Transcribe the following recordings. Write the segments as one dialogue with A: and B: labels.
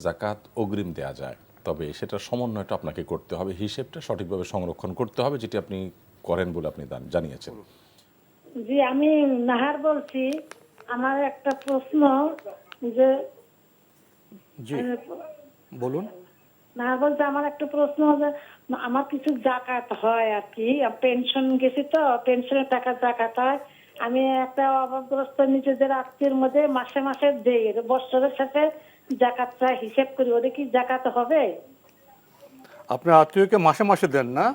A: জাকাত অগ্রিম দেয়া যায়, তবে সেটার সমন্বয়টা আপনাকে করতে হবে, হিসেবটা সঠিকভাবে সংরক্ষণ করতে হবে, যেটি আপনি করেন বলে আপনি জানিয়েছেন।
B: জি, আমি নাহার বলছি। আমার একটা প্রশ্ন যে
C: জি বলুন।
B: নাহার বলতে আমার একটা প্রশ্ন যে আমার কিছু জাকাত হয় আর কি, পেনশন গেছি তো, পেনশনের টাকা জাকাত হয়। আমি একটা অভাবগ্রস্ত নিজেদের আত্মীয়ের মধ্যে মাসে মাসে দেই, বছরের সাথে জাকাতটা হিসেব করি, ওটা কি জাকাত হবে?
C: আপনার আত্মীয়কে মাসে মাসে দেন না?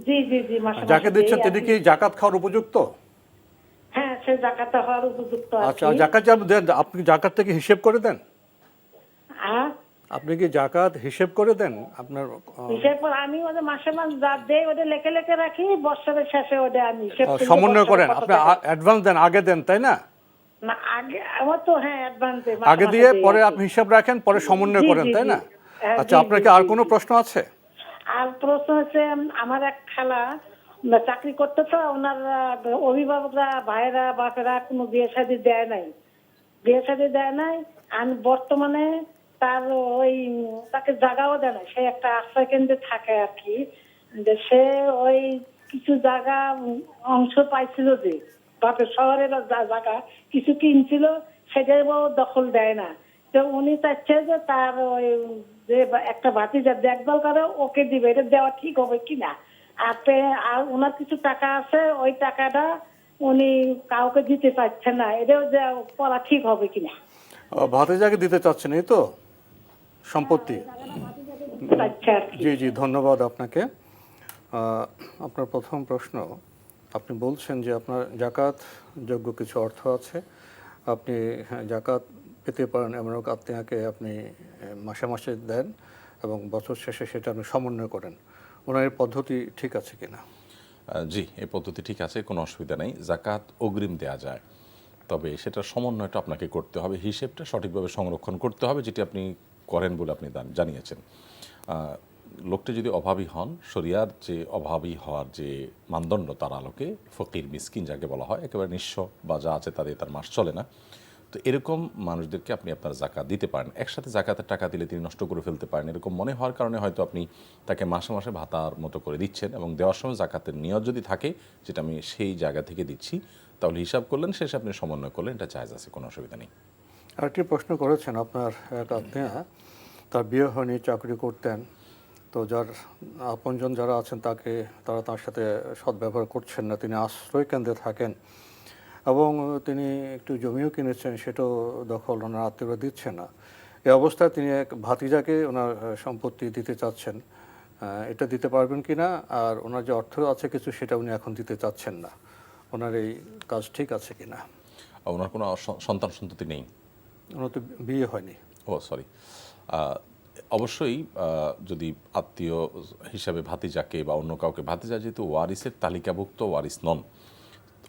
B: জি জি জি, মাসে
C: যাকে
B: মাসে
C: দিচ্ছেন
B: দেই।
C: তিনি কি জাকাত খাওয়ার উপযুক্ত?
B: হ্যাঁ, সে জাকাত হওয়ার উপযুক্ত আর
C: আচ্ছা,
B: কি।
C: জাকাত যা দেন আপনি জাকাত থেকে হিসেব করে দেন?
B: আর
C: আপনি কি জাকাত হিসেব করে দেন আপনার?
B: হিসেব করে আমি ওদের মাসে মাস যা দেই ওদের লেখে লেখে রাখি, বছরের শেষে ওদের আমি হিসেব করি।
C: সমন্বয় করেন?
B: বছরে কত
C: আপনি
B: টাকা।
C: অ্যাডভান্স দেন, আগে দেন তাই না?
B: না, আগে আমার তো হ্যাঁ অ্যাডভান্স দেই,
C: আগে দিয়ে পরে আপনি হিসাব রাখেন, পরে সমন্বয়
B: জি,
C: করেন
B: জি,
C: তাই
B: জি।
C: না?
B: হ্যাঁ,
C: আচ্ছা,
B: জি,
C: আপনার
B: জি,
C: কি আর
B: জি,
C: কোনো
B: জি।
C: প্রশ্ন আছে?
B: আর প্রশ্ন হচ্ছে, আমার এক খালা চাকরি করতে, তো ওনার অভিভাবকরা, ভাইয়েরা বাপেরা কোনো বিয়ে শাদী দেয় নাই, বিয়ে শাদী দেয় নাই। আর বর্তমানে তার ওই তাকে জায়গাও দেয় না, সে একটা আশ্রয় কেন্দ্রে থাকে আর কি। যে সে ওই কিছু জায়গা অংশ পাইছিল, যে বাপের শহরের জায়গা কিছু কিনছিল, সেটাও দখল দেয় না। তো উনি চাচ্ছে যে তার ওই যে একটা ভাতিজা দেখভাল করে ওকে দিবে, এটা দেওয়া ঠিক হবে কিনা। আর ওনার কিছু টাকা আছে, ওই টাকাটা উনি কাউকে দিতে পারছে না, এটাও যে করা ঠিক হবে কিনা।
C: ভাতিজাকে দিতে চাচ্ছেন এই তো সম্পত্তি?
B: চাচ্ছে আর কি।
C: জি জি, ধন্যবাদ আপনাকে। আপনার প্রথম প্রশ্ন, আপনি বলছেন যে আপনার জাকাত যোগ্য কিছু অর্থ আছে, আপনি জাকাত পেতে পারেন এমন আত্মীয়কে আপনি মাসে মাসে দেন এবং বছর শেষে সেটা আপনি সমন্বয় করেন। ওনার এই পদ্ধতি ঠিক আছে কিনা?
A: জি, এই পদ্ধতি ঠিক আছে, কোনো অসুবিধা নেই। জাকাত অগ্রিম দেয়া যায়, তবে সেটার সমন্বয়টা আপনাকে করতে হবে, হিসেবটা সঠিকভাবে সংরক্ষণ করতে হবে, যেটি আপনি করেন বলে আপনি জানিয়েছেন। লোকটি যদি অভাবী হন, শরিয়ার যে অভাবী হওয়ার যে মানদণ্ড, তার আলোকে ফকির মিসকিন যাকে বলা হয়, একেবারে নিঃস্ব বা যা আছে তাদের তার মাস চলে না, তো এরকম মানুষদেরকে আপনি আপনার জাকাত দিতে পারেন। একসাথে জাকাতের টাকা দিলে তিনি নষ্ট করে ফেলতে পারেন, এরকম মনে হওয়ার কারণে হয়তো আপনি তাকে মাসে মাসে ভাতার মতো করে দিচ্ছেন, এবং দেওয়ার সময় জাকাতের নিয়ত যদি থাকে যেটা আমি সেই জায়গা থেকে দিচ্ছি, তাহলে হিসাব করলেন, শেষে আপনি সমন্বয় করলেন, এটা জায়েজ আছে, কোনো অসুবিধা নেই।
C: আরেকটি প্রশ্ন করেছেন, আপনার এক আত্মীয়, তার বিয়ে হয়নি, চাকরি করতেন, তো যার আপনজন যারা আছেন তারা তার সাথে সদ্ব্যবহার করছেন না, তিনি আশ্রয় কেন্দ্রে থাকেন এবং তিনি একটু জমিও কিনেছেন, সেটাও দখল ওনার আত্মীয়রা দিচ্ছে না। এই অবস্থায় তিনি এক ভাতিজাকে ওনার সম্পত্তি দিতে চাচ্ছেন, এটা দিতে পারবেন কি না? আর ওনার যে অর্থ আছে কিছু, সেটা উনি এখন দিতে চাচ্ছেন না, ওনার এই কাজ ঠিক আছে কি না?
A: ওনার কোনো সন্তান সন্ততি নেই?
C: ওনার তো বিয়ে হয়নি।
A: ও সরি, অবশ্যই যদি আত্মীয় হিসাবে ভাতিজাকে বা অন্য কাউকে, ভাতিজা যেহেতু ওয়ারিসের তালিকাভুক্ত ওয়ারিস নন,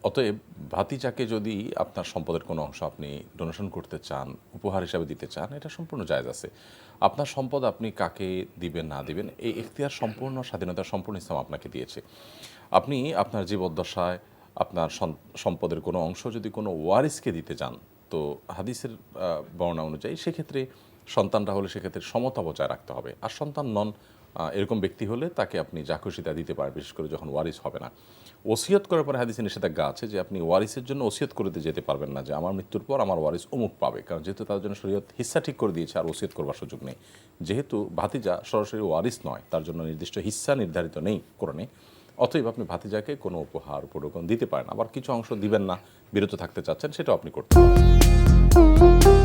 A: অতএব ভাতিজাকে যদি আপনার সম্পদের কোনো অংশ আপনি ডোনেশন করতে চান, উপহার হিসাবে দিতে চান, এটা সম্পূর্ণ জায়েজ আছে। আপনার সম্পদ আপনি কাকে দিবেন না দিবেন, এই এখতিয়ার সম্পূর্ণ স্বাধীনতা সম্পূর্ণ ইসলাম আপনাকে দিয়েছে। আপনি আপনার জীবদ্দশায় আপনার সম্পদের কোনো অংশ যদি কোনো ওয়ারিসকে দিতে চান, তো হাদিসের বর্ণনা অনুযায়ী সেক্ষেত্রে সন্তানরা হলে সেক্ষেত্রে সমতা বজায় রাখতে হবে, আর সন্তান নন এরকম ব্যক্তি হলে তাকে আপনি যা খুশি তা দিতে পারেন, বিশেষ করে যখন ওয়ারিস হবে না। ওসিয়ত করার পরে হাদিসে নিষেধাজ্ঞা আছে যে আপনি ওয়ারিসের জন্য ওসিয়ত করতে যেতে পারবেন না যে আমার মৃত্যুর পর আমার ওয়ারিস অমুক পাবে, কারণ যেহেতু তার জন্য শরীয়ত হিস্সা ঠিক করে দিয়েছে, আর ওসিয়ত করবার সুযোগ নেই। যেহেতু ভাতিজা সরাসরি ওয়ারিস নয়, তার জন্য নির্দিষ্ট হিস্সা নির্ধারিত নেই কোরআনে, অতএব আপনি ভাতিজাকে কোনো উপহার উপঢৌকন দিতে পারেন। আবার কিছু অংশ দিবেন না, বিরত থাকতে চাচ্ছেন, সেটাও আপনি করতে পারেন।